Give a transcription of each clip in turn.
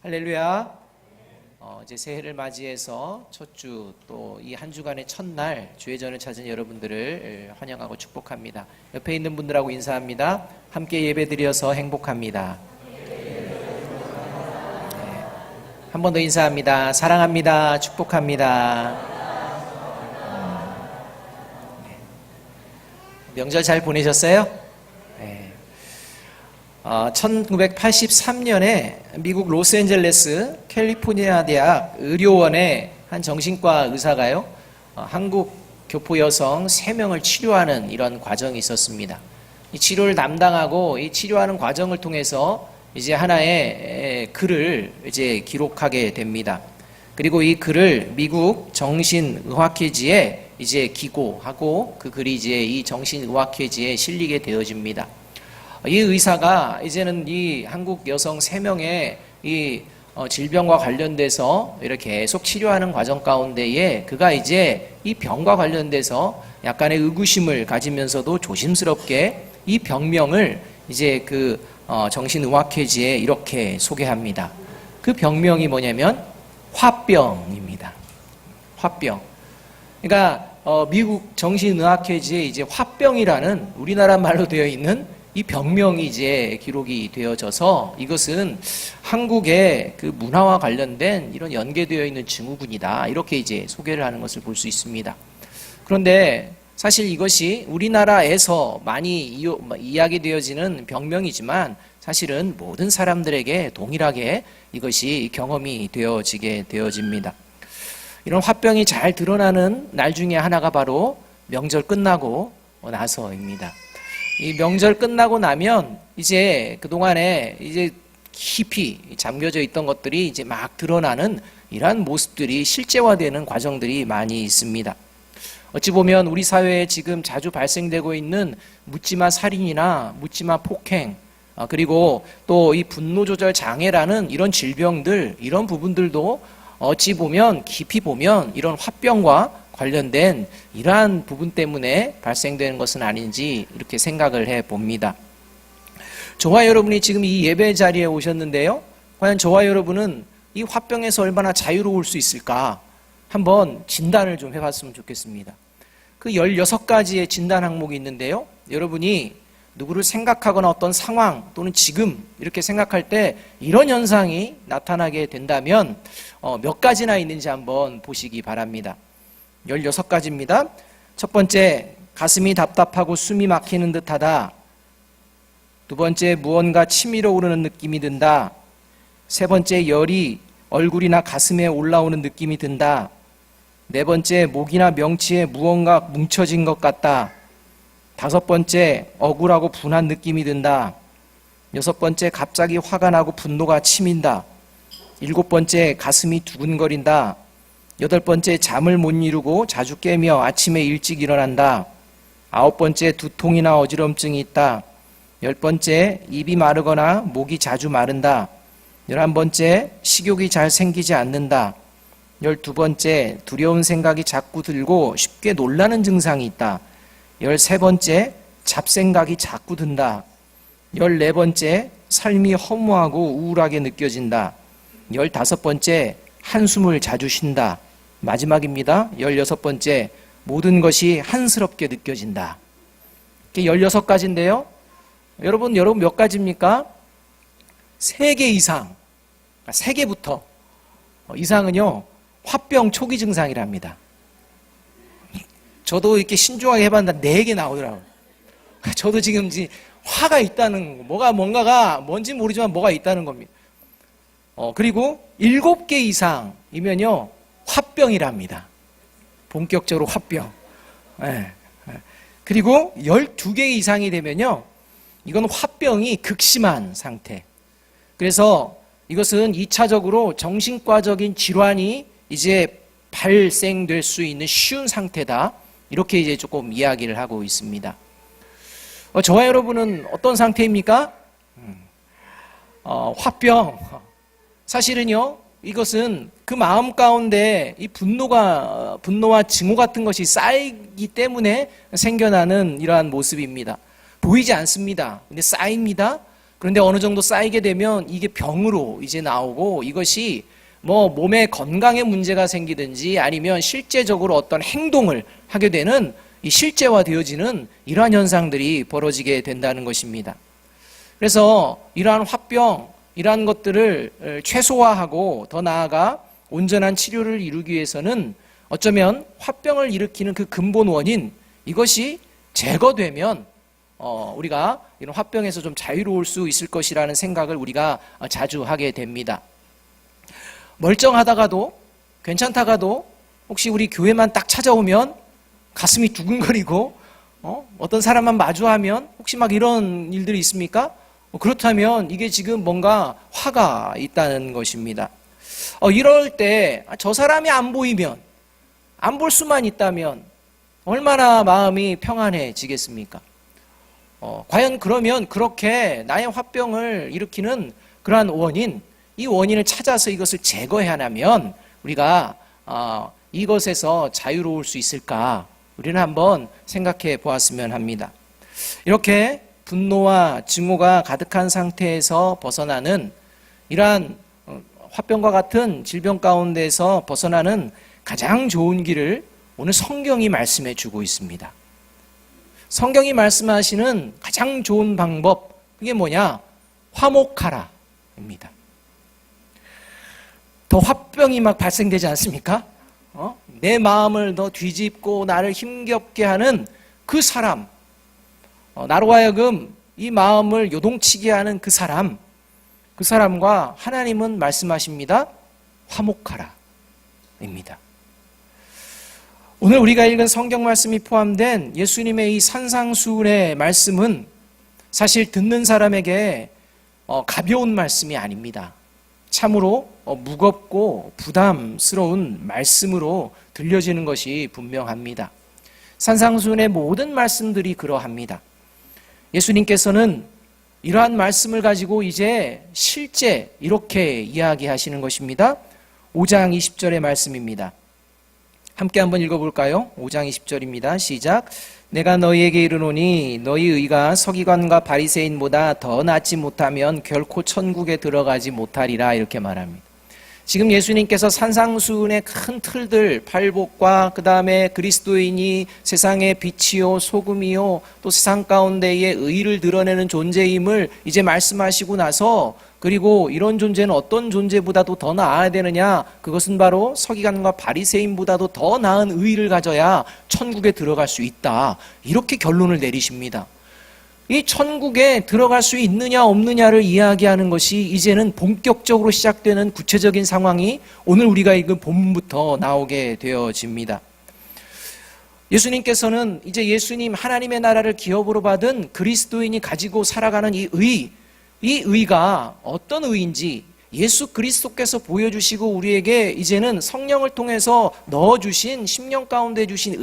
할렐루야. 이제 새해를 맞이해서 첫 주 또 이 한 주간의 첫날 주의전을 찾은 여러분들을 환영하고 축복합니다. 옆에 있는 분들하고 인사합니다. 함께 예배드려서 행복합니다. 한 번 더 인사합니다. 사랑합니다. 축복합니다. 명절 잘 보내셨어요? 1983년에 미국 로스앤젤레스 캘리포니아 대학 의료원의 한 정신과 의사가요, 한국 교포 여성 3명을 치료하는 이런 과정이 있었습니다. 이 치료를 담당하고 이 치료하는 과정을 통해서 이제 하나의 글을 이제 기록하게 됩니다. 그리고 이 글을 미국 정신의학회지에 이제 기고하고 그 글이 이제 이 정신의학회지에 실리게 되어집니다. 이 의사가 이제는 이 한국 여성 3명의 이 질병과 관련돼서 이렇게 계속 치료하는 과정 가운데에 그가 이제 이 병과 관련돼서 약간의 의구심을 가지면서도 조심스럽게 이 병명을 이제 그 정신의학회지에 이렇게 소개합니다. 그 병명이 뭐냐면 화병입니다. 화병. 그러니까 미국 정신의학회지에 이제 화병이라는 우리나라 말로 되어 있는 이 병명이 이제 기록이 되어져서 이것은 한국의 그 문화와 관련된 이런 연계되어 있는 증후군이다. 이렇게 이제 소개를 하는 것을 볼 수 있습니다. 그런데 사실 이것이 우리나라에서 많이 이야기되어지는 병명이지만 사실은 모든 사람들에게 동일하게 이것이 경험이 되어지게 되어집니다. 이런 화병이 잘 드러나는 날 중에 하나가 바로 명절 끝나고 나서입니다. 이 명절 끝나고 나면 이제 그동안에 이제 깊이 잠겨져 있던 것들이 이제 막 드러나는 이러한 모습들이 실제화되는 과정들이 많이 있습니다. 어찌 보면 우리 사회에 지금 자주 발생되고 있는 묻지마 살인이나 묻지마 폭행, 그리고 또 이 분노 조절 장애라는 이런 질병들, 이런 부분들도 어찌 보면 깊이 보면 이런 화병과 관련된 이러한 부분 때문에 발생되는 것은 아닌지 이렇게 생각을 해봅니다. 저와 여러분이 지금 이 예배 자리에 오셨는데요, 과연 저와 여러분은 이 화병에서 얼마나 자유로울 수 있을까 한번 진단을 좀 해봤으면 좋겠습니다. 그 16가지의 진단 항목이 있는데요, 여러분이 누구를 생각하거나 어떤 상황 또는 지금 이렇게 생각할 때 이런 현상이 나타나게 된다면 몇 가지나 있는지 한번 보시기 바랍니다. 16가지입니다. 첫 번째, 가슴이 답답하고 숨이 막히는 듯하다. 두 번째, 무언가 치밀어 오르는 느낌이 든다. 세 번째, 열이 얼굴이나 가슴에 올라오는 느낌이 든다. 네 번째, 목이나 명치에 무언가 뭉쳐진 것 같다. 다섯 번째, 억울하고 분한 느낌이 든다. 여섯 번째, 갑자기 화가 나고 분노가 치민다. 일곱 번째, 가슴이 두근거린다. 여덟 번째, 잠을 못 이루고 자주 깨며 아침에 일찍 일어난다. 아홉 번째, 두통이나 어지럼증이 있다. 열 번째, 입이 마르거나 목이 자주 마른다. 11번째, 식욕이 잘 생기지 않는다. 12번째, 두려운 생각이 자꾸 들고 쉽게 놀라는 증상이 있다. 13번째, 잡생각이 자꾸 든다. 14번째, 삶이 허무하고 우울하게 느껴진다. 15번째, 한숨을 자주 쉰다. 마지막입니다. 16번째, 모든 것이 한스럽게 느껴진다. 이게 16가지인데요. 여러분 몇 가지입니까? 3개 이상, 3개부터 이상은요, 화병 초기 증상이랍니다. 저도 이렇게 신중하게 해봤는데 4개 나오더라고요. 저도 지금 화가 있다는, 뭔가가 뭔지 모르지만 뭐가 있다는 겁니다. 그리고 7개 이상이면요, 화병이랍니다. 본격적으로 화병. 네. 그리고 12개 이상이 되면요, 이건 화병이 극심한 상태. 그래서 이것은 2차적으로 정신과적인 질환이 이제 발생될 수 있는 쉬운 상태다. 이렇게 이제 조금 이야기를 하고 있습니다. 저와 여러분은 어떤 상태입니까? 화병. 사실은요, 이것은 그 마음 가운데 이 분노와 증오 같은 것이 쌓이기 때문에 생겨나는 이러한 모습입니다. 보이지 않습니다. 근데 쌓입니다. 그런데 어느 정도 쌓이게 되면 이게 병으로 이제 나오고 이것이 뭐 몸의 건강에 문제가 생기든지 아니면 실제적으로 어떤 행동을 하게 되는 이 실제화되어지는 이러한 현상들이 벌어지게 된다는 것입니다. 그래서 이러한 화병, 이러한 것들을 최소화하고 더 나아가 온전한 치료를 이루기 위해서는 어쩌면 화병을 일으키는 그 근본 원인, 이것이 제거되면 우리가 이런 화병에서 좀 자유로울 수 있을 것이라는 생각을 우리가 자주 하게 됩니다. 멀쩡하다가도 괜찮다가도 혹시 우리 교회만 딱 찾아오면 가슴이 두근거리고 어떤 사람만 마주하면 혹시 막 이런 일들이 있습니까? 그렇다면 이게 지금 뭔가 화가 있다는 것입니다. 이럴 때 저 사람이 안 보이면, 안 볼 수만 있다면 얼마나 마음이 평안해지겠습니까? 과연 그러면 그렇게 나의 화병을 일으키는 그러한 원인, 이 원인을 찾아서 이것을 제거해야하면 우리가 이것에서 자유로울 수 있을까? 우리는 한번 생각해 보았으면 합니다. 이렇게 분노와 증오가 가득한 상태에서 벗어나는 이러한 화병과 같은 질병 가운데서 벗어나는 가장 좋은 길을 오늘 성경이 말씀해 주고 있습니다. 성경이 말씀하시는 가장 좋은 방법, 그게 뭐냐? 화목하라입니다. 더 화병이 막 발생되지 않습니까? 내 마음을 더 뒤집고 나를 힘겹게 하는 그 사람, 나로 하여금 이 마음을 요동치게 하는 그 사람과 하나님은 말씀하십니다. 화목하라 입니다. 오늘 우리가 읽은 성경 말씀이 포함된 예수님의 이 산상수훈의 말씀은 사실 듣는 사람에게 가벼운 말씀이 아닙니다. 참으로 무겁고 부담스러운 말씀으로 들려지는 것이 분명합니다. 산상수훈의 모든 말씀들이 그러합니다. 예수님께서는 이러한 말씀을 가지고 이제 실제 이렇게 이야기하시는 것입니다. 5장 20절의 말씀입니다. 함께 한번 읽어볼까요? 5장 20절입니다. 시작. 내가 너희에게 이르노니 너희 의가 서기관과 바리새인보다 더 낫지 못하면 결코 천국에 들어가지 못하리라, 이렇게 말합니다. 지금 예수님께서 산상수훈의 큰 틀들, 팔복과 그 다음에 그리스도인이 세상의 빛이요 소금이요 또 세상 가운데의 의를 드러내는 존재임을 이제 말씀하시고 나서, 그리고 이런 존재는 어떤 존재보다도 더 나아야 되느냐, 그것은 바로 서기관과 바리새인보다도 더 나은 의를 가져야 천국에 들어갈 수 있다, 이렇게 결론을 내리십니다. 이 천국에 들어갈 수 있느냐 없느냐를 이야기하는 것이 이제는 본격적으로 시작되는 구체적인 상황이 오늘 우리가 읽은 본문부터 나오게 되어집니다. 예수님께서는 이제 예수님 하나님의 나라를 기업으로 받은 그리스도인이 가지고 살아가는 이 의가 어떤 의인지 예수 그리스도께서 보여주시고 우리에게 이제는 성령을 통해서 넣어주신 심령 가운데 주신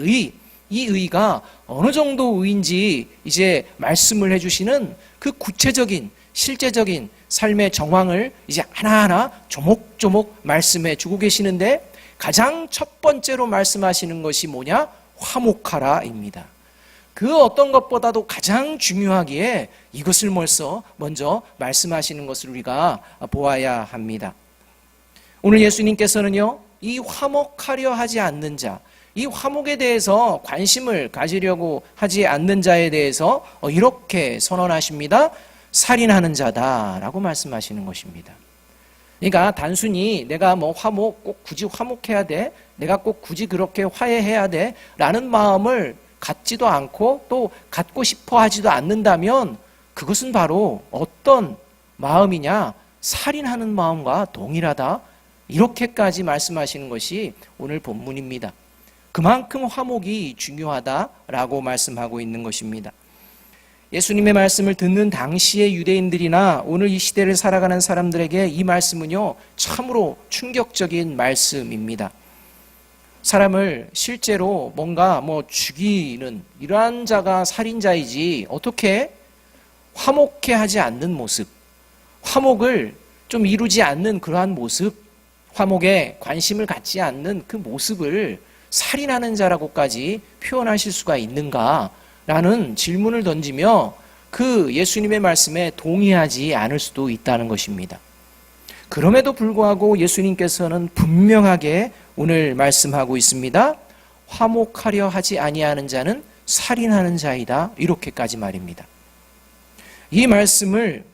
이 의가 어느 정도 의인지 이제 말씀을 해주시는 그 구체적인 실제적인 삶의 정황을 이제 하나하나 조목조목 말씀해 주고 계시는데, 가장 첫 번째로 말씀하시는 것이 뭐냐? 화목하라입니다. 그 어떤 것보다도 가장 중요하기에 이것을 먼저 말씀하시는 것을 우리가 보아야 합니다. 오늘 예수님께서는요, 이 화목하려 하지 않는 자, 이 화목에 대해서 관심을 가지려고 하지 않는 자에 대해서 이렇게 선언하십니다. 살인하는 자다라고 말씀하시는 것입니다. 그러니까 단순히 내가 꼭 굳이 화목해야 돼, 내가 꼭 굳이 그렇게 화해해야 돼 라는 마음을 갖지도 않고 또 갖고 싶어 하지도 않는다면 그것은 바로 어떤 마음이냐? 살인하는 마음과 동일하다, 이렇게까지 말씀하시는 것이 오늘 본문입니다. 그만큼 화목이 중요하다라고 말씀하고 있는 것입니다. 예수님의 말씀을 듣는 당시의 유대인들이나 오늘 이 시대를 살아가는 사람들에게 이 말씀은요, 참으로 충격적인 말씀입니다. 사람을 실제로 뭔가 죽이는 이러한 자가 살인자이지, 어떻게 화목해 하지 않는 모습, 화목을 좀 이루지 않는 그러한 모습, 화목에 관심을 갖지 않는 그 모습을 살인하는 자라고까지 표현하실 수가 있는가라는 질문을 던지며 그 예수님의 말씀에 동의하지 않을 수도 있다는 것입니다. 그럼에도 불구하고 예수님께서는 분명하게 오늘 말씀하고 있습니다. 화목하려 하지 아니하는 자는 살인하는 자이다. 이렇게까지 말입니다. 이 말씀을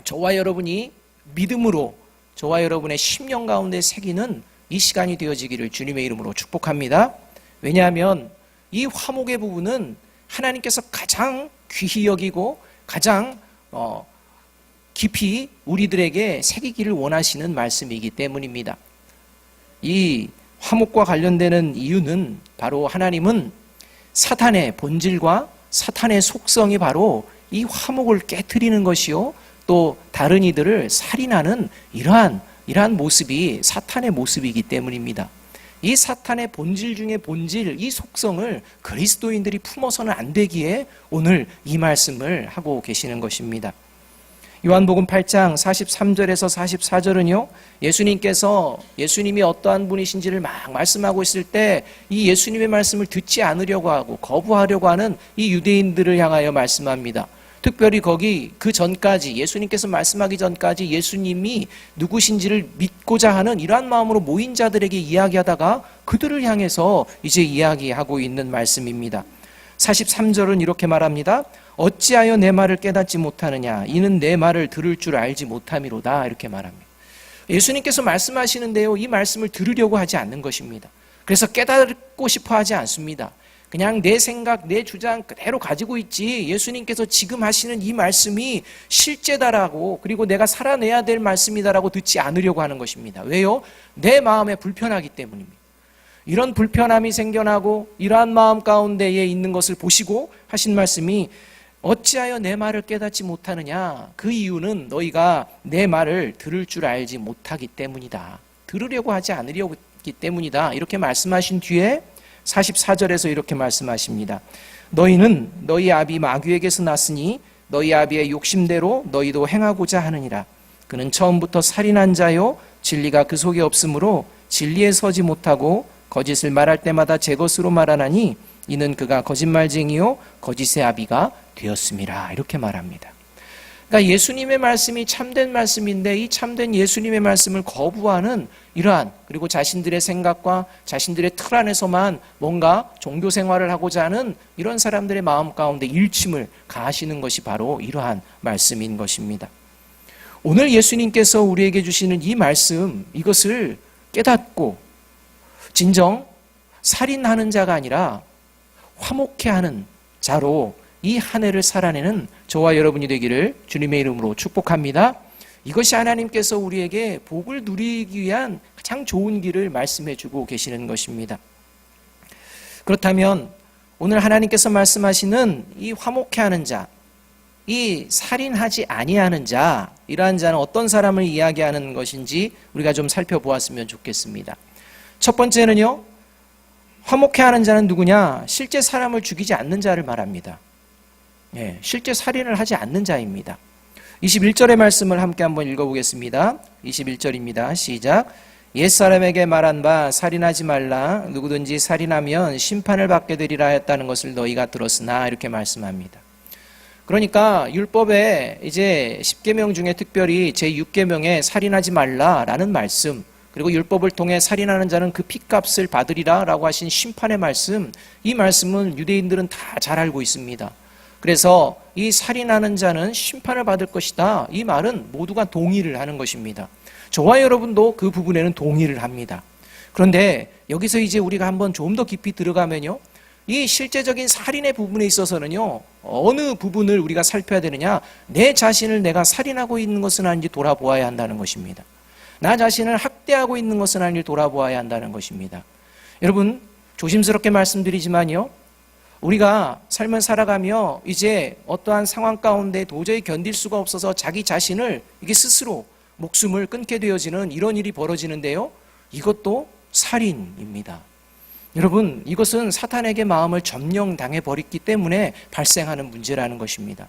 저와 여러분이 믿음으로 저와 여러분의 심령 가운데 새기는 이 시간이 되어지기를 주님의 이름으로 축복합니다. 왜냐하면 이 화목의 부분은 하나님께서 가장 귀히 여기고 가장 깊이 우리들에게 새기기를 원하시는 말씀이기 때문입니다. 이 화목과 관련되는 이유는 바로 하나님은 사탄의 본질과 사탄의 속성이 바로 이 화목을 깨트리는 것이요, 또 다른 이들을 살인하는 이러한 모습이 사탄의 모습이기 때문입니다. 이 사탄의 본질 중에 본질, 이 속성을 그리스도인들이 품어서는 안 되기에 오늘 이 말씀을 하고 계시는 것입니다. 요한복음 8장 43절에서 44절은요, 예수님이 어떠한 분이신지를 막 말씀하고 있을 때 이 예수님의 말씀을 듣지 않으려고 하고 거부하려고 하는 이 유대인들을 향하여 말씀합니다. 특별히 거기 그 전까지, 예수님께서 말씀하기 전까지 예수님이 누구신지를 믿고자 하는 이러한 마음으로 모인 자들에게 이야기하다가 그들을 향해서 이제 이야기하고 있는 말씀입니다. 43절은 이렇게 말합니다. 어찌하여 내 말을 깨닫지 못하느냐, 이는 내 말을 들을 줄 알지 못함이로다. 이렇게 말합니다. 예수님께서 말씀하시는데요, 이 말씀을 들으려고 하지 않는 것입니다. 그래서 깨닫고 싶어 하지 않습니다. 그냥 내 생각, 내 주장 그대로 가지고 있지, 예수님께서 지금 하시는 이 말씀이 실제다라고, 그리고 내가 살아내야 될 말씀이다라고 듣지 않으려고 하는 것입니다. 왜요? 내 마음에 불편하기 때문입니다. 이런 불편함이 생겨나고 이러한 마음 가운데에 있는 것을 보시고 하신 말씀이 어찌하여 내 말을 깨닫지 못하느냐, 그 이유는 너희가 내 말을 들을 줄 알지 못하기 때문이다. 들으려고 하지 않으려고 했기 때문이다. 이렇게 말씀하신 뒤에 44절에서 이렇게 말씀하십니다. 너희는 너희 아비 마귀에게서 났으니 너희 아비의 욕심대로 너희도 행하고자 하느니라. 그는 처음부터 살인한 자요, 진리가 그 속에 없으므로 진리에 서지 못하고 거짓을 말할 때마다 제 것으로 말하나니 이는 그가 거짓말쟁이요 거짓의 아비가 되었음이라. 이렇게 말합니다. 그러니까 예수님의 말씀이 참된 말씀인데 이 참된 예수님의 말씀을 거부하는 이러한, 그리고 자신들의 생각과 자신들의 틀 안에서만 뭔가 종교 생활을 하고자 하는 이런 사람들의 마음 가운데 일침을 가하시는 것이 바로 이러한 말씀인 것입니다. 오늘 예수님께서 우리에게 주시는 이 말씀, 이것을 깨닫고 진정 살인하는 자가 아니라 화목해 하는 자로 이 한 해를 살아내는 저와 여러분이 되기를 주님의 이름으로 축복합니다. 이것이 하나님께서 우리에게 복을 누리기 위한 가장 좋은 길을 말씀해 주고 계시는 것입니다. 그렇다면 오늘 하나님께서 말씀하시는 이 화목해 하는 자, 이 살인하지 아니하는 자, 이러한 자는 어떤 사람을 이야기하는 것인지 우리가 좀 살펴보았으면 좋겠습니다. 첫 번째는요, 화목해 하는 자는 누구냐? 실제 사람을 죽이지 않는 자를 말합니다. 실제 살인을 하지 않는 자입니다. 21절의 말씀을 함께 한번 읽어보겠습니다. 21절입니다. 시작. 옛사람에게 말한 바 살인하지 말라. 누구든지 살인하면 심판을 받게 되리라 했다는 것을 너희가 들었으나, 이렇게 말씀합니다. 그러니까 율법에 이제 10계명 중에 특별히 제6계명에 살인하지 말라라는 말씀, 그리고 율법을 통해 살인하는 자는 그 핏값을 받으리라 라고 하신 심판의 말씀, 이 말씀은 유대인들은 다 잘 알고 있습니다. 그래서 이 살인하는 자는 심판을 받을 것이다, 이 말은 모두가 동의를 하는 것입니다. 저와 여러분도 그 부분에는 동의를 합니다. 그런데 여기서 이제 우리가 한번 좀 더 깊이 들어가면요, 이 실제적인 살인의 부분에 있어서는요, 어느 부분을 우리가 살펴야 되느냐, 내 자신을 내가 살인하고 있는 것은 아닌지 돌아보아야 한다는 것입니다. 나 자신을 학대하고 있는 것은 아닌지 돌아보아야 한다는 것입니다. 여러분, 조심스럽게 말씀드리지만요, 우리가 삶을 살아가며 이제 어떠한 상황 가운데 도저히 견딜 수가 없어서 자기 자신을 이게 스스로 목숨을 끊게 되어지는 이런 일이 벌어지는데요, 이것도 살인입니다. 여러분, 이것은 사탄에게 마음을 점령당해 버렸기 때문에 발생하는 문제라는 것입니다.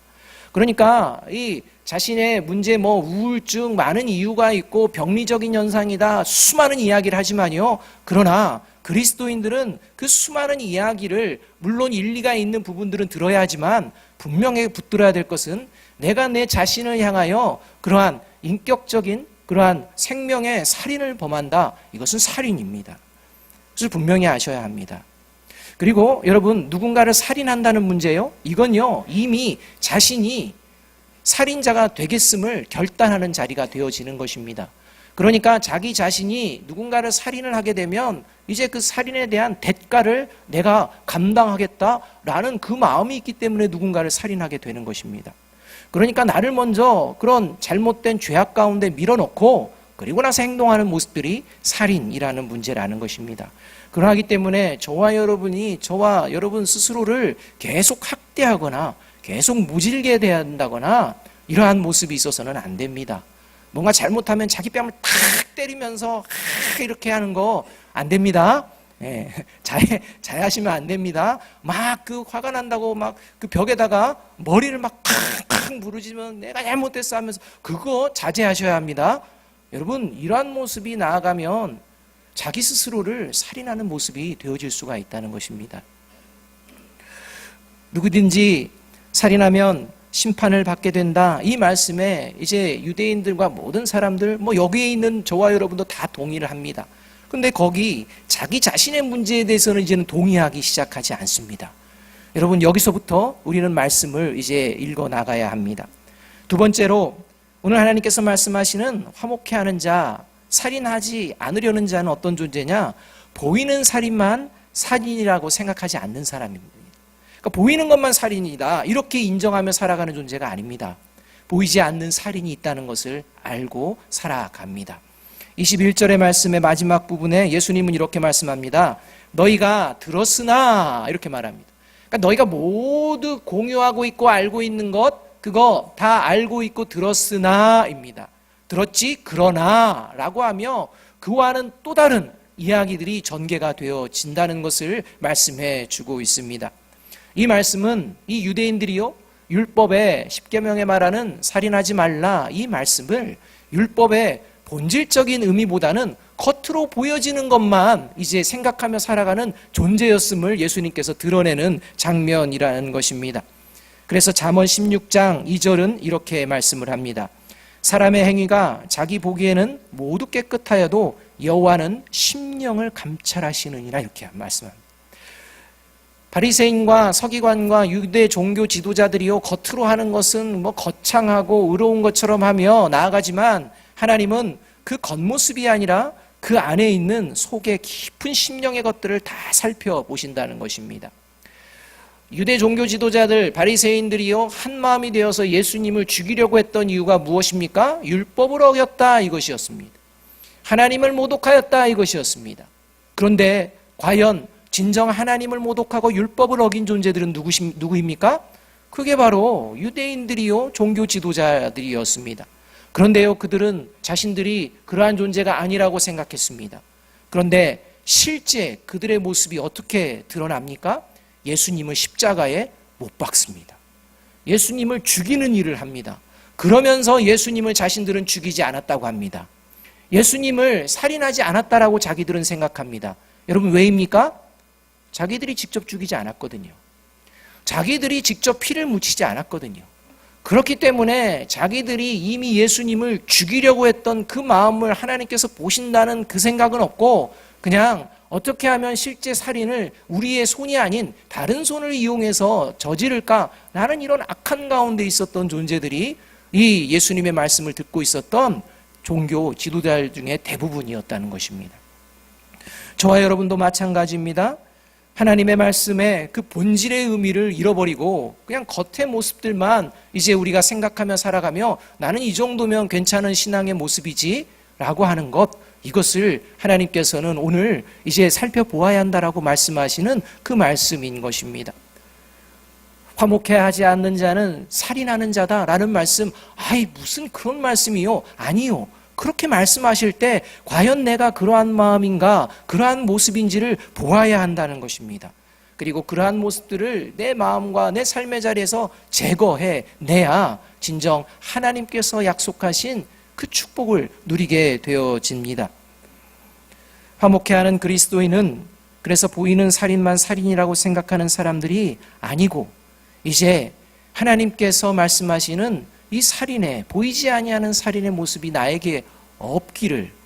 그러니까 이 자신의 문제 우울증 많은 이유가 있고 병리적인 현상이다 수많은 이야기를 하지만요. 그러나 그리스도인들은 그 수많은 이야기를 물론 일리가 있는 부분들은 들어야 하지만 분명히 붙들어야 될 것은 내가 내 자신을 향하여 그러한 인격적인 그러한 생명의 살인을 범한다. 이것은 살인입니다. 그것을 분명히 아셔야 합니다. 그리고 여러분 누군가를 살인한다는 문제요. 이건요 이미 자신이 살인자가 되겠음을 결단하는 자리가 되어지는 것입니다. 그러니까 자기 자신이 누군가를 살인을 하게 되면 이제 그 살인에 대한 대가를 내가 감당하겠다라는 그 마음이 있기 때문에 누군가를 살인하게 되는 것입니다. 그러니까 나를 먼저 그런 잘못된 죄악 가운데 밀어넣고 그리고 나서 행동하는 모습들이 살인이라는 문제라는 것입니다. 그러하기 때문에 저와 여러분 스스로를 계속 학대하거나 계속 무질게 대한다거나 이러한 모습이 있어서는 안 됩니다. 뭔가 잘못하면 자기 뺨을 탁 때리면서 이렇게 하는 거 안 됩니다. 예, 자해하시면 안 됩니다. 막 그 화가 난다고 막 그 벽에다가 머리를 막 팍팍 부르지면 내가 잘못했어 하면서 그거 자제하셔야 합니다. 여러분 이러한 모습이 나아가면 자기 스스로를 살인하는 모습이 되어질 수가 있다는 것입니다. 누구든지 살인하면 심판을 받게 된다. 이 말씀에 이제 유대인들과 모든 사람들 여기에 있는 저와 여러분도 다 동의를 합니다. 근데 거기 자기 자신의 문제에 대해서는 이제는 동의하기 시작하지 않습니다. 여러분 여기서부터 우리는 말씀을 이제 읽어 나가야 합니다. 두 번째로 오늘 하나님께서 말씀하시는 화목해하는 자, 살인하지 않으려는 자는 어떤 존재냐? 보이는 살인만 살인이라고 생각하지 않는 사람입니다. 그러니까 보이는 것만 살인이다 이렇게 인정하며 살아가는 존재가 아닙니다. 보이지 않는 살인이 있다는 것을 알고 살아갑니다. 21절의 말씀의 마지막 부분에 예수님은 이렇게 말씀합니다. 너희가 들었으나 이렇게 말합니다. 그러니까 너희가 모두 공유하고 있고 알고 있는 것 그거 다 알고 있고 들었으나입니다. 들었지 그러나 라고 하며 그와는 또 다른 이야기들이 전개가 되어진다는 것을 말씀해 주고 있습니다. 이 말씀은 이 유대인들이요 율법의 10계명에 말하는 살인하지 말라 이 말씀을 율법의 본질적인 의미보다는 겉으로 보여지는 것만 이제 생각하며 살아가는 존재였음을 예수님께서 드러내는 장면이라는 것입니다. 그래서 잠언 16장 2절은 이렇게 말씀을 합니다. 사람의 행위가 자기 보기에는 모두 깨끗하여도 여호와는 심령을 감찰하시느니라 이렇게 말씀합니다. 바리새인과 서기관과 유대 종교 지도자들이요 겉으로 하는 것은 거창하고 의로운 것처럼 하며 나아가지만 하나님은 그 겉모습이 아니라 그 안에 있는 속의 깊은 심령의 것들을 다 살펴보신다는 것입니다. 유대 종교 지도자들 바리새인들이요 한 마음이 되어서 예수님을 죽이려고 했던 이유가 무엇입니까? 율법을 어겼다 이것이었습니다. 하나님을 모독하였다 이것이었습니다. 그런데 과연 진정 하나님을 모독하고 율법을 어긴 존재들은 누구입니까? 그게 바로 유대인들이요 종교 지도자들이었습니다. 그런데요 그들은 자신들이 그러한 존재가 아니라고 생각했습니다. 그런데 실제 그들의 모습이 어떻게 드러납니까? 예수님을 십자가에 못 박습니다. 예수님을 죽이는 일을 합니다. 그러면서 예수님을 자신들은 죽이지 않았다고 합니다. 예수님을 살인하지 않았다라고 자기들은 생각합니다. 여러분 왜입니까? 자기들이 직접 죽이지 않았거든요. 자기들이 직접 피를 묻히지 않았거든요. 그렇기 때문에 자기들이 이미 예수님을 죽이려고 했던 그 마음을 하나님께서 보신다는 그 생각은 없고 그냥 어떻게 하면 실제 살인을 우리의 손이 아닌 다른 손을 이용해서 저지를까? 라는 이런 악한 가운데 있었던 존재들이 이 예수님의 말씀을 듣고 있었던 종교 지도자들 중에 대부분이었다는 것입니다. 저와 여러분도 마찬가지입니다. 하나님의 말씀의 그 본질의 의미를 잃어버리고 그냥 겉의 모습들만 이제 우리가 생각하며 살아가며 나는 이 정도면 괜찮은 신앙의 모습이지 라고 하는 것 이것을 하나님께서는 오늘 이제 살펴보아야 한다라고 말씀하시는 그 말씀인 것입니다. 화목해하지 않는 자는 살인하는 자다라는 말씀 무슨 그런 말씀이요? 아니요. 그렇게 말씀하실 때 과연 내가 그러한 마음인가 그러한 모습인지를 보아야 한다는 것입니다. 그리고 그러한 모습들을 내 마음과 내 삶의 자리에서 제거해내야 진정 하나님께서 약속하신 그 축복을 누리게 되어집니다. 화목해하는 그리스도인은 그래서 보이는 살인만 살인이라고 생각하는 사람들이 아니고 이제 하나님께서 말씀하시는 이 살인의, 보이지 아니하는 살인의 모습이 나에게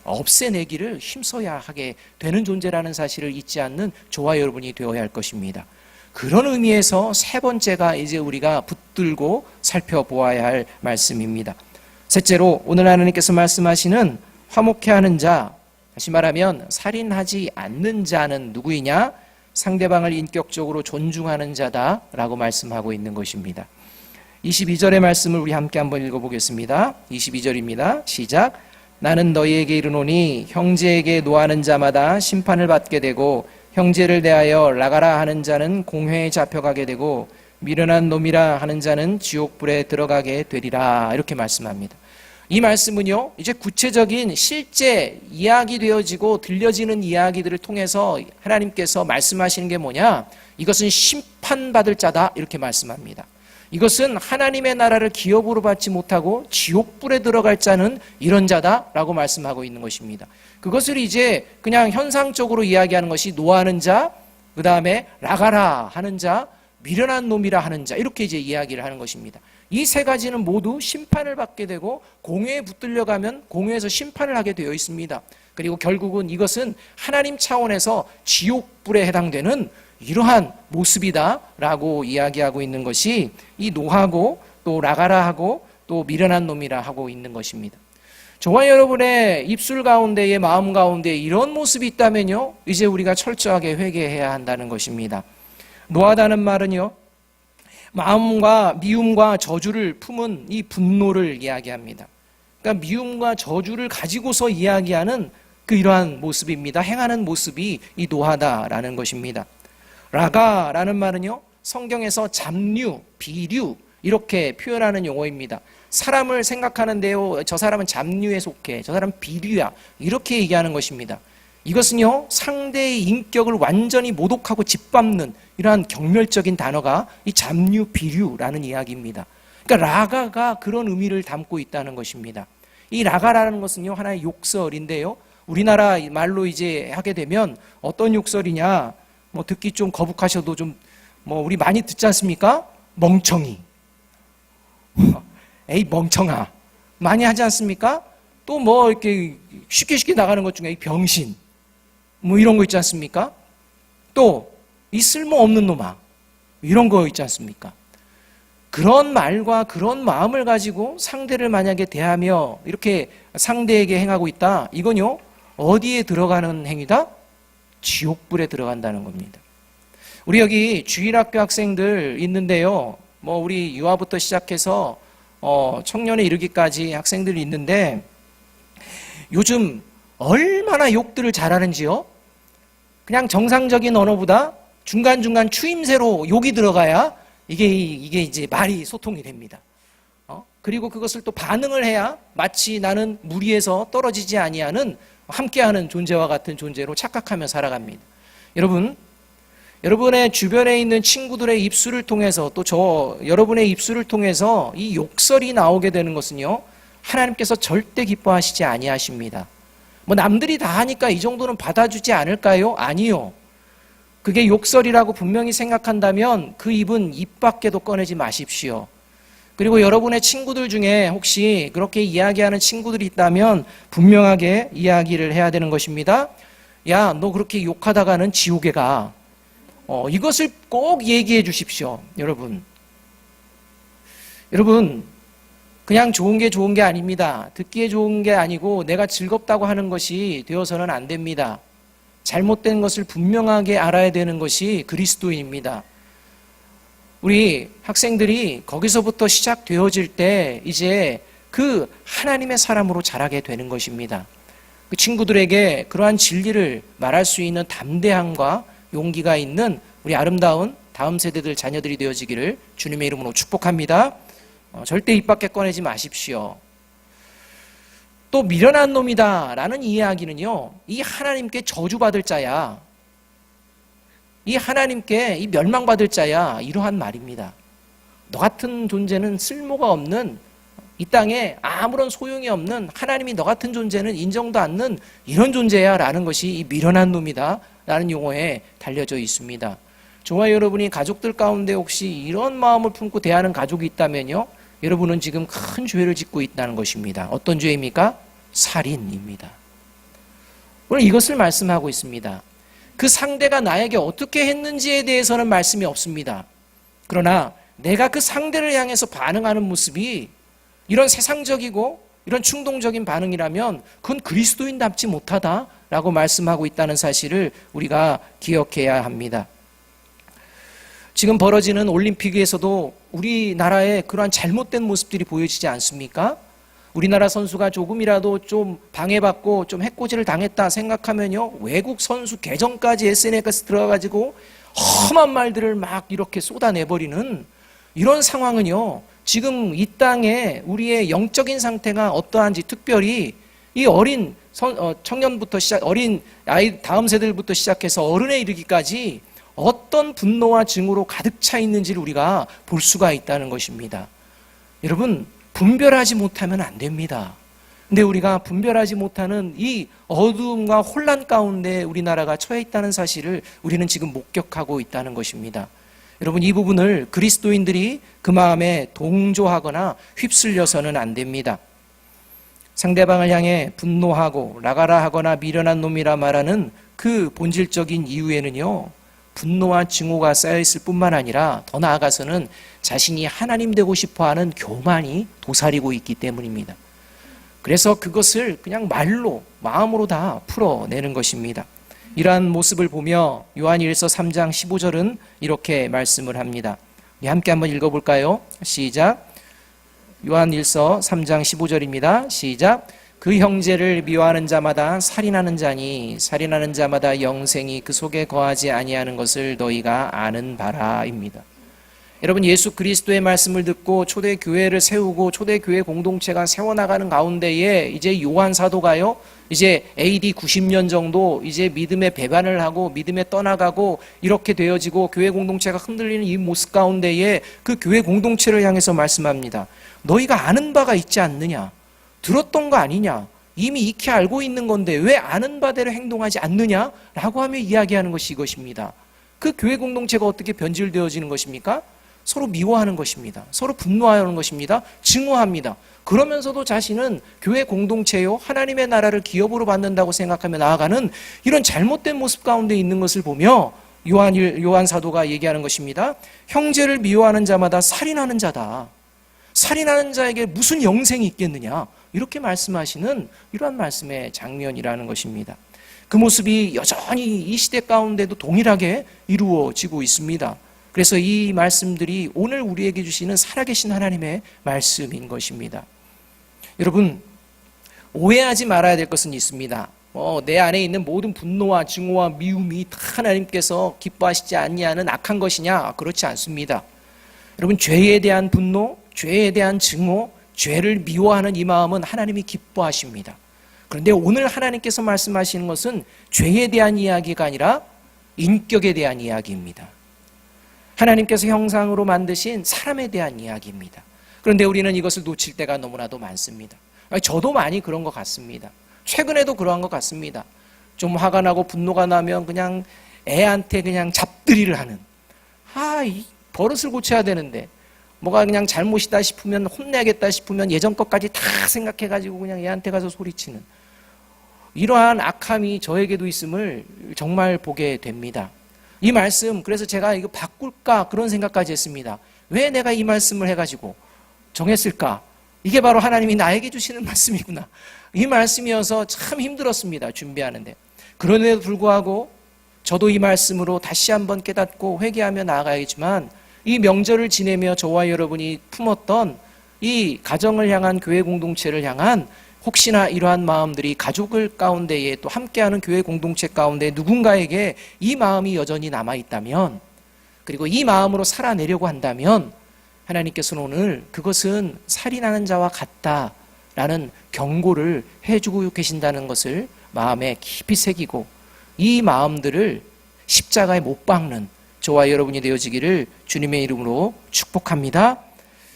없애내기를 힘써야 하게 되는 존재라는 사실을 잊지 않는 저와 여러분이 되어야 할 것입니다. 그런 의미에서 세 번째가 이제 우리가 붙들고 살펴보아야 할 말씀입니다. 셋째로 오늘 하나님께서 말씀하시는 화목해하는 자, 다시 말하면 살인하지 않는 자는 누구이냐? 상대방을 인격적으로 존중하는 자다라고 말씀하고 있는 것입니다. 22절의 말씀을 우리 함께 한번 읽어보겠습니다. 22절입니다. 시작. 나는 너희에게 이르노니 형제에게 노하는 자마다 심판을 받게 되고 형제를 대하여 나가라 하는 자는 공회에 잡혀가게 되고 미련한 놈이라 하는 자는 지옥불에 들어가게 되리라. 이렇게 말씀합니다. 이 말씀은요, 이제 구체적인 실제 이야기되어지고 들려지는 이야기들을 통해서 하나님께서 말씀하시는 게 뭐냐? 이것은 심판받을 자다. 이렇게 말씀합니다. 이것은 하나님의 나라를 기업으로 받지 못하고 지옥불에 들어갈 자는 이런 자다라고 말씀하고 있는 것입니다. 그것을 이제 그냥 현상적으로 이야기하는 것이 노하는 자, 그 다음에 나가라 하는 자, 미련한 놈이라 하는 자, 이렇게 이제 이야기를 하는 것입니다. 이 세 가지는 모두 심판을 받게 되고 공회에 붙들려 가면 공회에서 심판을 하게 되어 있습니다. 그리고 결국은 이것은 하나님 차원에서 지옥불에 해당되는 이러한 모습이다라고 이야기하고 있는 것이 이 노하고 또 나가라 하고 또 미련한 놈이라 하고 있는 것입니다. 저와 여러분의 입술 가운데에 마음 가운데 이런 모습이 있다면요, 이제 우리가 철저하게 회개해야 한다는 것입니다. 노하다는 말은요, 마음과 미움과 저주를 품은 이 분노를 이야기합니다. 그러니까 미움과 저주를 가지고서 이야기하는 그 이러한 모습입니다. 행하는 모습이 이 노하다라는 것입니다. 라가라는 말은요, 성경에서 잡류, 비류 이렇게 표현하는 용어입니다. 사람을 생각하는데요, 저 사람은 잡류에 속해, 저 사람은 비류야, 이렇게 얘기하는 것입니다. 이것은요, 상대의 인격을 완전히 모독하고 짓밟는 이러한 경멸적인 단어가 이 잡류, 비류라는 이야기입니다. 그러니까 라가가 그런 의미를 담고 있다는 것입니다. 이 라가라는 것은요, 하나의 욕설인데요, 우리나라 말로 이제 하게 되면 어떤 욕설이냐, 뭐 듣기 좀 거북하셔도 좀 뭐 우리 많이 듣지 않습니까? 멍청이, 에이 멍청아, 많이 하지 않습니까? 또 뭐 이렇게 쉽게 나가는 것 중에 이 병신, 뭐 이런 거 있지 않습니까? 또 이 쓸모없는 놈아, 이런 거 있지 않습니까? 그런 말과 그런 마음을 가지고 상대를 만약에 대하며 이렇게 상대에게 행하고 있다, 이건요, 어디에 들어가는 행위다? 지옥불에 들어간다는 겁니다. 우리 여기 주일학교 학생들 있는데요, 뭐 우리 유아부터 시작해서 청년에 이르기까지 학생들이 있는데 요즘 얼마나 욕들을 잘하는지요. 그냥 정상적인 언어보다 중간중간 추임새로 욕이 들어가야 이게 이제 말이 소통이 됩니다. 그리고 그것을 또 반응을 해야 마치 나는 무리에서 떨어지지 아니하는 함께하는 존재와 같은 존재로 착각하며 살아갑니다. 여러분의 주변에 있는 친구들의 입술을 통해서 또 여러분의 입술을 통해서 이 욕설이 나오게 되는 것은요, 하나님께서 절대 기뻐하시지 아니하십니다. 뭐 남들이 다 하니까 이 정도는 받아주지 않을까요? 아니요. 그게 욕설이라고 분명히 생각한다면 그 입은 입 밖에도 꺼내지 마십시오. 그리고 여러분의 친구들 중에 혹시 그렇게 이야기하는 친구들이 있다면 분명하게 이야기를 해야 되는 것입니다. 야, 너 그렇게 욕하다가는 지옥에 가. 이것을 꼭 얘기해 주십시오. 여러분, 그냥 좋은 게 아닙니다. 듣기에 좋은 게 아니고 내가 즐겁다고 하는 것이 되어서는 안 됩니다. 잘못된 것을 분명하게 알아야 되는 것이 그리스도인입니다. 우리 학생들이 거기서부터 시작되어질 때 이제 그 하나님의 사람으로 자라게 되는 것입니다. 그 친구들에게 그러한 진리를 말할 수 있는 담대함과 용기가 있는 우리 아름다운 다음 세대들 자녀들이 되어지기를 주님의 이름으로 축복합니다. 절대 입 밖에 꺼내지 마십시오. 또 미련한 놈이다 라는 이야기는요, 이 하나님께 저주받을 자야. 이 하나님께 이 멸망받을 자야, 이러한 말입니다. 너 같은 존재는 쓸모가 없는, 이 땅에 아무런 소용이 없는, 하나님이 너 같은 존재는 인정도 않는 이런 존재야 라는 것이 이 미련한 놈이다 라는 용어에 달려져 있습니다. 저와 여러분이 가족들 가운데 혹시 이런 마음을 품고 대하는 가족이 있다면요, 여러분은 지금 큰 죄를 짓고 있다는 것입니다. 어떤 죄입니까? 살인입니다. 오늘 이것을 말씀하고 있습니다. 그 상대가 나에게 어떻게 했는지에 대해서는 말씀이 없습니다. 그러나 내가 그 상대를 향해서 반응하는 모습이 이런 세상적이고 이런 충동적인 반응이라면 그건 그리스도인답지 못하다라고 말씀하고 있다는 사실을 우리가 기억해야 합니다. 지금 벌어지는 올림픽에서도 우리나라의 그러한 잘못된 모습들이 보여지지 않습니까? 우리나라 선수가 조금이라도 좀 방해받고 좀 해코지를 당했다 생각하면요, 외국 선수 계정까지 SNS에 들어가가지고 험한 말들을 막 이렇게 쏟아내버리는 이런 상황은요, 지금 이 땅에 우리의 영적인 상태가 어떠한지, 특별히 이 어린 청년부터 어린 아이 다음 세대부터 시작해서 어른에 이르기까지 어떤 분노와 증오로 가득 차 있는지를 우리가 볼 수가 있다는 것입니다. 여러분, 분별하지 못하면 안 됩니다. 근데 우리가 분별하지 못하는 이 어두움과 혼란 가운데 우리나라가 처해 있다는 사실을 우리는 지금 목격하고 있다는 것입니다. 여러분, 이 부분을 그리스도인들이 그 마음에 동조하거나 휩쓸려서는 안 됩니다. 상대방을 향해 분노하고 나가라 하거나 미련한 놈이라 말하는 그 본질적인 이유에는요, 분노와 증오가 쌓여있을 뿐만 아니라 더 나아가서는 자신이 하나님 되고 싶어하는 교만이 도사리고 있기 때문입니다. 그래서 그것을 그냥 말로, 마음으로 다 풀어내는 것입니다. 이러한 모습을 보며 요한일서 3장 15절은 이렇게 말씀을 합니다. 우리 함께 한번 읽어볼까요? 시작. 요한일서 3장 15절입니다. 시작. 그 형제를 미워하는 자마다 살인하는 자니 살인하는 자마다 영생이 그 속에 거하지 아니하는 것을 너희가 아는 바라입니다. 여러분, 예수 그리스도의 말씀을 듣고 초대교회를 세우고 초대교회 공동체가 세워나가는 가운데에 이제 요한 사도가요, 이제 AD 90년 정도 이제 믿음의 배반을 하고 믿음에 떠나가고 이렇게 되어지고 교회 공동체가 흔들리는 이 모습 가운데에 그 교회 공동체를 향해서 말씀합니다. 너희가 아는 바가 있지 않느냐? 들었던 거 아니냐? 이미 익히 알고 있는 건데 왜 아는 바대로 행동하지 않느냐? 라고 하며 이야기하는 것이 이것입니다. 그 교회 공동체가 어떻게 변질되어지는 것입니까? 서로 미워하는 것입니다. 서로 분노하는 것입니다. 증오합니다. 그러면서도 자신은 교회 공동체요, 하나님의 나라를 기업으로 받는다고 생각하며 나아가는 이런 잘못된 모습 가운데 있는 것을 보며 요한 사도가 얘기하는 것입니다. 형제를 미워하는 자마다 살인하는 자다. 살인하는 자에게 무슨 영생이 있겠느냐, 이렇게 말씀하시는 이러한 말씀의 장면이라는 것입니다. 그 모습이 여전히 이 시대 가운데도 동일하게 이루어지고 있습니다. 그래서 이 말씀들이 오늘 우리에게 주시는 살아계신 하나님의 말씀인 것입니다. 여러분, 오해하지 말아야 될 것은 있습니다. 내 안에 있는 모든 분노와 증오와 미움이 다 하나님께서 기뻐하시지 아니하는 악한 것이냐? 그렇지 않습니다. 여러분, 죄에 대한 분노, 죄에 대한 증오, 죄를 미워하는 이 마음은 하나님이 기뻐하십니다. 그런데 오늘 하나님께서 말씀하시는 것은 죄에 대한 이야기가 아니라 인격에 대한 이야기입니다. 하나님께서 형상으로 만드신 사람에 대한 이야기입니다. 그런데 우리는 이것을 놓칠 때가 너무나도 많습니다. 저도 많이 그런 것 같습니다. 최근에도 그러한 것 같습니다. 좀 화가 나고 분노가 나면 그냥 애한테 그냥 잡들이를 하는, 이 버릇을 고쳐야 되는데 뭐가 그냥 잘못이다 싶으면 혼내야겠다 싶으면 예전 것까지 다 생각해가지고 그냥 애한테 가서 소리치는 이러한 악함이 저에게도 있음을 정말 보게 됩니다. 이 말씀, 그래서 제가 이거 바꿀까 그런 생각까지 했습니다. 왜 내가 이 말씀을 해가지고 정했을까? 이게 바로 하나님이 나에게 주시는 말씀이구나. 이 말씀이어서 참 힘들었습니다, 준비하는데. 그런데도 불구하고 저도 이 말씀으로 다시 한번 깨닫고 회개하며 나아가야겠지만, 이 명절을 지내며 저와 여러분이 품었던 이 가정을 향한 교회 공동체를 향한 혹시나 이러한 마음들이 가족을 가운데에 또 함께하는 교회 공동체 가운데 누군가에게 이 마음이 여전히 남아있다면, 그리고 이 마음으로 살아내려고 한다면 하나님께서는 오늘 그것은 살인하는 자와 같다라는 경고를 해주고 계신다는 것을 마음에 깊이 새기고 이 마음들을 십자가에 못 박는 저와 여러분이 되어지기를 주님의 이름으로 축복합니다.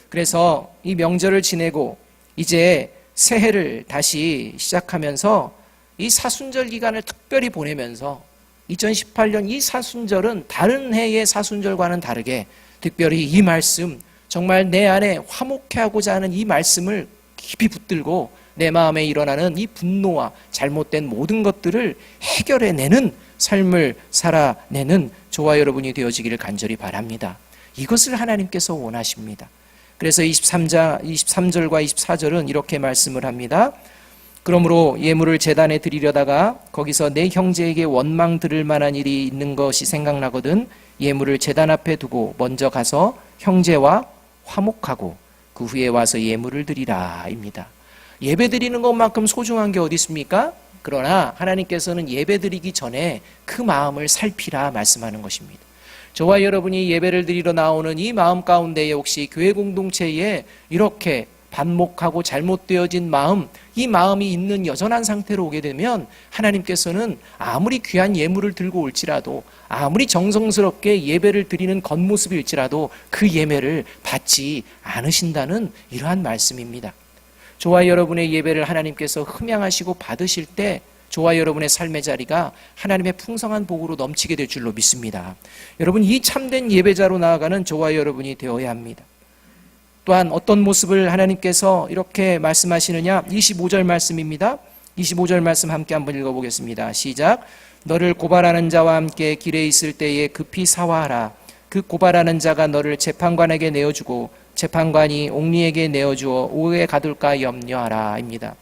그래서 이 명절을 지내고 이제 새해를 다시 시작하면서 이 사순절 기간을 특별히 보내면서 2018년 이 사순절은 다른 해의 사순절과는 다르게 특별히 이 말씀, 정말 내 안에 화목해 하고자 하는 이 말씀을 깊이 붙들고 내 마음에 일어나는 이 분노와 잘못된 모든 것들을 해결해내는 삶을 살아내는 저와 여러분이 되어지기를 간절히 바랍니다. 이것을 하나님께서 원하십니다. 그래서 23절과 24절은 이렇게 말씀을 합니다. 그러므로 예물을 제단에 드리려다가 거기서 내 형제에게 원망 들을 만한 일이 있는 것이 생각나거든 예물을 제단 앞에 두고 먼저 가서 형제와 화목하고 그 후에 와서 예물을 드리라 입니다. 예배 드리는 것만큼 소중한 게 어디 있습니까? 그러나 하나님께서는 예배 드리기 전에 그 마음을 살피라 말씀하는 것입니다. 저와 여러분이 예배를 드리러 나오는 이 마음 가운데에 혹시 교회 공동체에 이렇게 반목하고 잘못되어진 마음, 이 마음이 있는 여전한 상태로 오게 되면 하나님께서는 아무리 귀한 예물을 들고 올지라도 아무리 정성스럽게 예배를 드리는 겉모습일지라도 그 예배를 받지 않으신다는 이러한 말씀입니다. 저와 여러분의 예배를 하나님께서 흠양하시고 받으실 때 저와 여러분의 삶의 자리가 하나님의 풍성한 복으로 넘치게 될 줄로 믿습니다. 여러분, 이 참된 예배자로 나아가는 저와 여러분이 되어야 합니다. 또한 어떤 모습을 하나님께서 이렇게 말씀하시느냐, 25절 말씀입니다. 25절 말씀 함께 한번 읽어보겠습니다. 시작. 너를 고발하는 자와 함께 길에 있을 때에 급히 사화하라. 그 고발하는 자가 너를 재판관에게 내어주고 재판관이 옥리에게 내어주어 오에 가둘까 염려하라 입니다.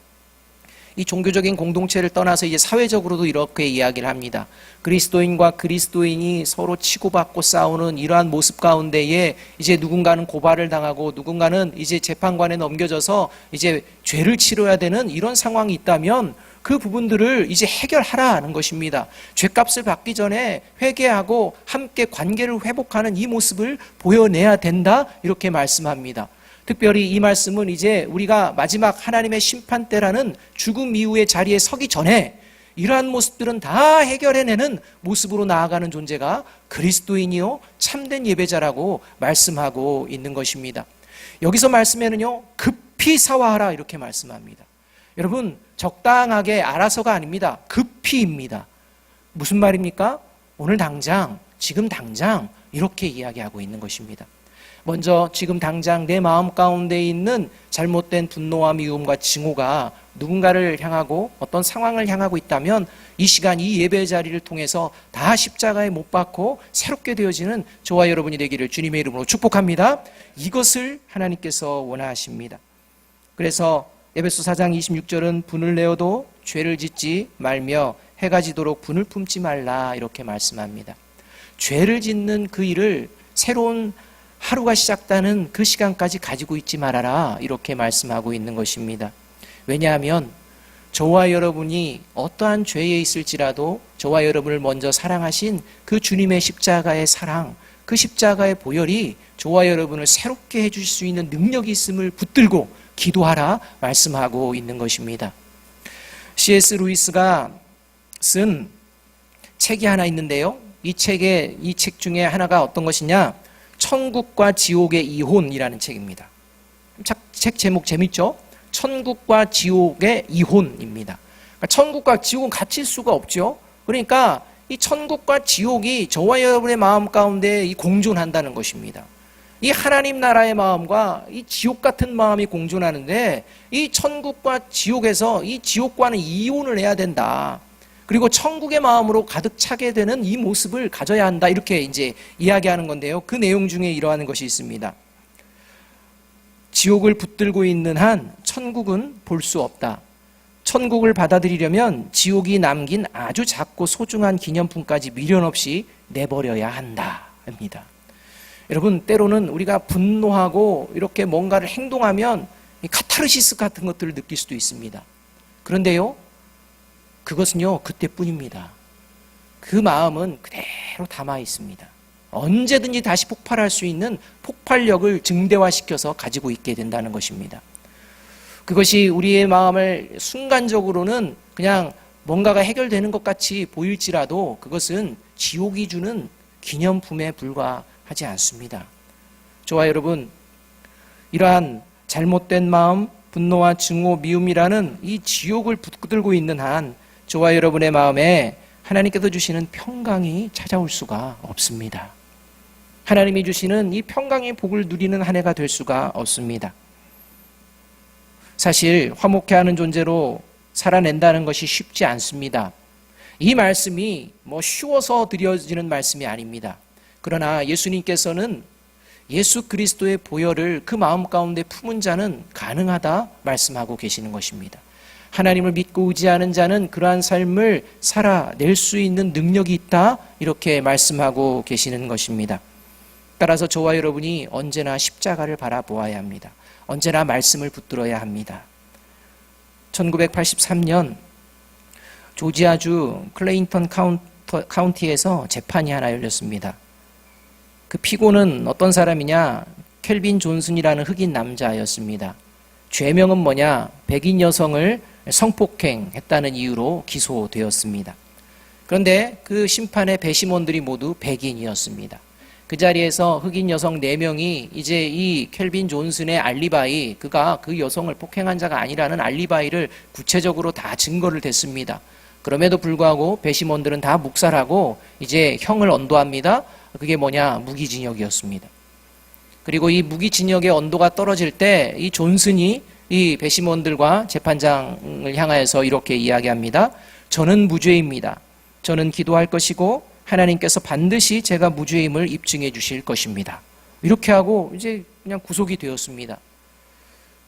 이 종교적인 공동체를 떠나서 이제 사회적으로도 이렇게 이야기를 합니다. 그리스도인과 그리스도인이 서로 치고받고 싸우는 이러한 모습 가운데에 이제 누군가는 고발을 당하고 누군가는 이제 재판관에 넘겨져서 이제 죄를 치러야 되는 이런 상황이 있다면 그 부분들을 이제 해결하라는 것입니다. 죄값을 받기 전에 회개하고 함께 관계를 회복하는 이 모습을 보여내야 된다, 이렇게 말씀합니다. 특별히 이 말씀은 이제 우리가 마지막 하나님의 심판 때라는 죽음 이후의 자리에 서기 전에 이러한 모습들은 다 해결해내는 모습으로 나아가는 존재가 그리스도인이요 참된 예배자라고 말씀하고 있는 것입니다. 여기서 말씀에는요, 급히 사화하라 이렇게 말씀합니다. 여러분, 적당하게 알아서가 아닙니다. 급히입니다. 무슨 말입니까? 오늘 당장, 지금 당장 이렇게 이야기하고 있는 것입니다. 먼저 지금 당장 내 마음 가운데 있는 잘못된 분노와 미움과 증오가 누군가를 향하고 어떤 상황을 향하고 있다면 이 시간 이 예배 자리를 통해서 다 십자가에 못 박고 새롭게 되어지는 저와 여러분이 되기를 주님의 이름으로 축복합니다. 이것을 하나님께서 원하십니다. 그래서 에베소 4장 26절은 분을 내어도 죄를 짓지 말며 해가 지도록 분을 품지 말라 이렇게 말씀합니다. 죄를 짓는 그 일을 새로운 하루가 시작되는 그 시간까지 가지고 있지 말아라 이렇게 말씀하고 있는 것입니다. 왜냐하면 저와 여러분이 어떠한 죄에 있을지라도 저와 여러분을 먼저 사랑하신 그 주님의 십자가의 사랑, 그 십자가의 보혈이 저와 여러분을 새롭게 해줄 수 있는 능력이 있음을 붙들고 기도하라 말씀하고 있는 것입니다. C.S. 루이스가 쓴 책이 하나 있는데요. 이 책 중에 하나가 어떤 것이냐? 천국과 지옥의 이혼이라는 책입니다. 책 제목 재밌죠? 천국과 지옥의 이혼입니다. 그러니까 천국과 지옥은 같을 수가 없죠. 그러니까 이 천국과 지옥이 저와 여러분의 마음 가운데 공존한다는 것입니다. 이 하나님 나라의 마음과 이 지옥 같은 마음이 공존하는데 이 천국과 지옥에서 이 지옥과는 이혼을 해야 된다. 그리고 천국의 마음으로 가득 차게 되는 이 모습을 가져야 한다. 이렇게 이제 이야기하는 건데요. 그 내용 중에 이러한 것이 있습니다. 지옥을 붙들고 있는 한 천국은 볼 수 없다. 천국을 받아들이려면 지옥이 남긴 아주 작고 소중한 기념품까지 미련 없이 내버려야 한다. 입니다. 여러분, 때로는 우리가 분노하고 이렇게 뭔가를 행동하면 카타르시스 같은 것들을 느낄 수도 있습니다. 그런데요, 그것은요, 그때뿐입니다. 그 마음은 그대로 담아 있습니다. 언제든지 다시 폭발할 수 있는 폭발력을 증대화시켜서 가지고 있게 된다는 것입니다. 그것이 우리의 마음을 순간적으로는 그냥 뭔가가 해결되는 것 같이 보일지라도 그것은 지옥이 주는 기념품에 불과하지 않습니다. 저와 여러분, 이러한 잘못된 마음, 분노와 증오, 미움이라는 이 지옥을 붙들고 있는 한 저와 여러분의 마음에 하나님께서 주시는 평강이 찾아올 수가 없습니다. 하나님이 주시는 이 평강의 복을 누리는 한 해가 될 수가 없습니다. 사실 화목해하는 존재로 살아낸다는 것이 쉽지 않습니다. 이 말씀이 쉬워서 드려지는 말씀이 아닙니다. 그러나 예수님께서는 예수 그리스도의 보혈을 그 마음 가운데 품은 자는 가능하다 말씀하고 계시는 것입니다. 하나님을 믿고 의지하는 자는 그러한 삶을 살아낼 수 있는 능력이 있다, 이렇게 말씀하고 계시는 것입니다. 따라서 저와 여러분이 언제나 십자가를 바라보아야 합니다. 언제나 말씀을 붙들어야 합니다. 1983년 조지아주 클레인턴 카운티에서 재판이 하나 열렸습니다. 그 피고는 어떤 사람이냐? 켈빈 존슨이라는 흑인 남자였습니다. 죄명은 뭐냐? 백인 여성을 성폭행했다는 이유로 기소되었습니다. 그런데 그 심판의 배심원들이 모두 백인이었습니다. 그 자리에서 흑인 여성 4명이 이제 이 켈빈 존슨의 알리바이, 그가 그 여성을 폭행한 자가 아니라는 알리바이를 구체적으로 다 증거를 댔습니다. 그럼에도 불구하고 배심원들은 다 묵살하고 이제 형을 언도합니다. 그게 뭐냐? 무기징역이었습니다. 그리고 이 무기징역의 언도가 떨어질 때 이 존슨이 이 배심원들과 재판장을 향하여서 이렇게 이야기합니다. 저는 무죄입니다. 저는 기도할 것이고 하나님께서 반드시 제가 무죄임을 입증해 주실 것입니다. 이렇게 하고 이제 그냥 구속이 되었습니다.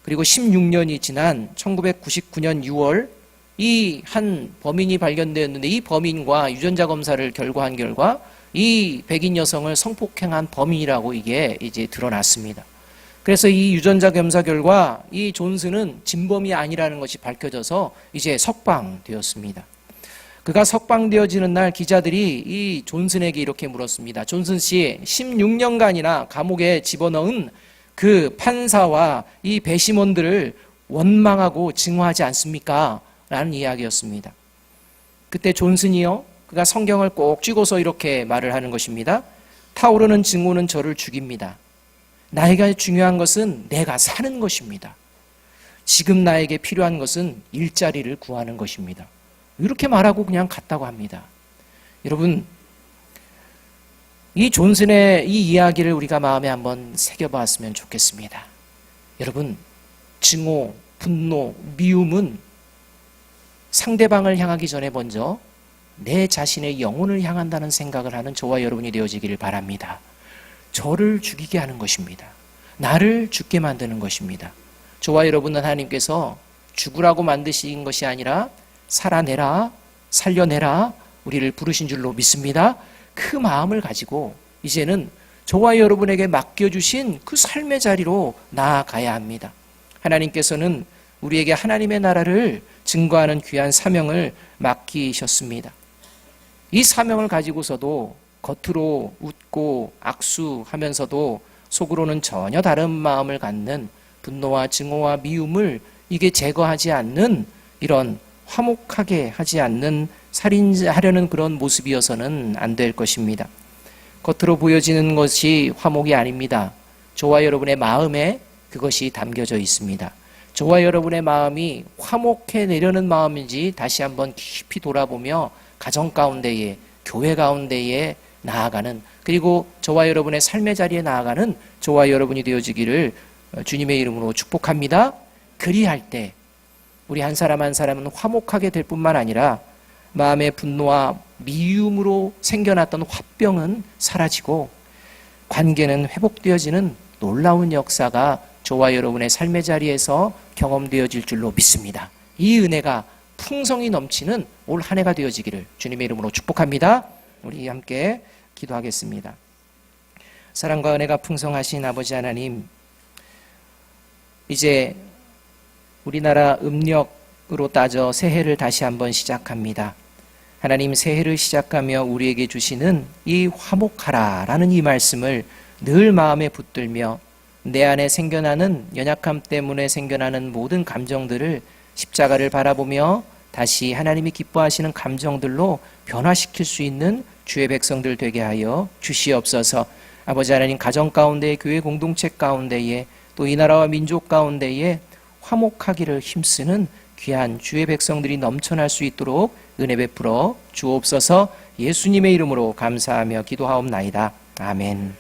그리고 16년이 지난 1999년 6월 이 한 범인이 발견되었는데, 이 범인과 유전자 검사를 결과한 결과 이 백인 여성을 성폭행한 범인이라고 이게 이제 드러났습니다. 그래서 이 유전자 검사 결과 이 존슨은 진범이 아니라는 것이 밝혀져서 이제 석방되었습니다. 그가 석방되어지는 날 기자들이 이 존슨에게 이렇게 물었습니다. 존슨 씨, 16년간이나 감옥에 집어넣은 그 판사와 이 배심원들을 원망하고 증오하지 않습니까? 라는 이야기였습니다. 그때 존슨이요, 그가 성경을 꼭 쥐고서 이렇게 말을 하는 것입니다. 타오르는 증오는 저를 죽입니다. 나에게 중요한 것은 내가 사는 것입니다. 지금 나에게 필요한 것은 일자리를 구하는 것입니다. 이렇게 말하고 그냥 갔다고 합니다. 여러분, 이 존슨의 이 이야기를 우리가 마음에 한번 새겨봤으면 좋겠습니다. 여러분, 증오, 분노, 미움은 상대방을 향하기 전에 먼저 내 자신의 영혼을 향한다는 생각을 하는 저와 여러분이 되어지기를 바랍니다. 저를 죽이게 하는 것입니다. 나를 죽게 만드는 것입니다. 저와 여러분은 하나님께서 죽으라고 만드신 것이 아니라 살아내라, 살려내라 우리를 부르신 줄로 믿습니다. 그 마음을 가지고 이제는 저와 여러분에게 맡겨주신 그 삶의 자리로 나아가야 합니다. 하나님께서는 우리에게 하나님의 나라를 증거하는 귀한 사명을 맡기셨습니다. 이 사명을 가지고서도 겉으로 웃고 악수하면서도 속으로는 전혀 다른 마음을 갖는 분노와 증오와 미움을 이게 제거하지 않는, 이런 화목하게 하지 않는 살인하려는 그런 모습이어서는 안 될 것입니다. 겉으로 보여지는 것이 화목이 아닙니다. 저와 여러분의 마음에 그것이 담겨져 있습니다. 저와 여러분의 마음이 화목해 내려는 마음인지 다시 한번 깊이 돌아보며 가정 가운데에, 교회 가운데에 나아가는, 그리고 저와 여러분의 삶의 자리에 나아가는 저와 여러분이 되어지기를 주님의 이름으로 축복합니다. 그리할 때 우리 한 사람 한 사람은 화목하게 될 뿐만 아니라 마음의 분노와 미움으로 생겨났던 화병은 사라지고 관계는 회복되어지는 놀라운 역사가 저와 여러분의 삶의 자리에서 경험되어질 줄로 믿습니다. 이 은혜가 풍성이 넘치는 올 한 해가 되어지기를 주님의 이름으로 축복합니다. 우리 함께 기도하겠습니다. 사랑과 은혜가 풍성하신 아버지 하나님, 이제 우리나라 음력으로 따져 새해를 다시 한번 시작합니다. 하나님, 새해를 시작하며 우리에게 주시는 이 화목하라라는 이 말씀을 늘 마음에 붙들며 내 안에 생겨나는 연약함 때문에 생겨나는 모든 감정들을 십자가를 바라보며 다시 하나님이 기뻐하시는 감정들로 변화시킬 수 있는 주의 백성들 되게 하여 주시옵소서. 아버지 하나님, 가정 가운데, 교회 공동체 가운데에, 또 이 나라와 민족 가운데에 화목하기를 힘쓰는 귀한 주의 백성들이 넘쳐날 수 있도록 은혜 베풀어 주옵소서. 예수님의 이름으로 감사하며 기도하옵나이다. 아멘.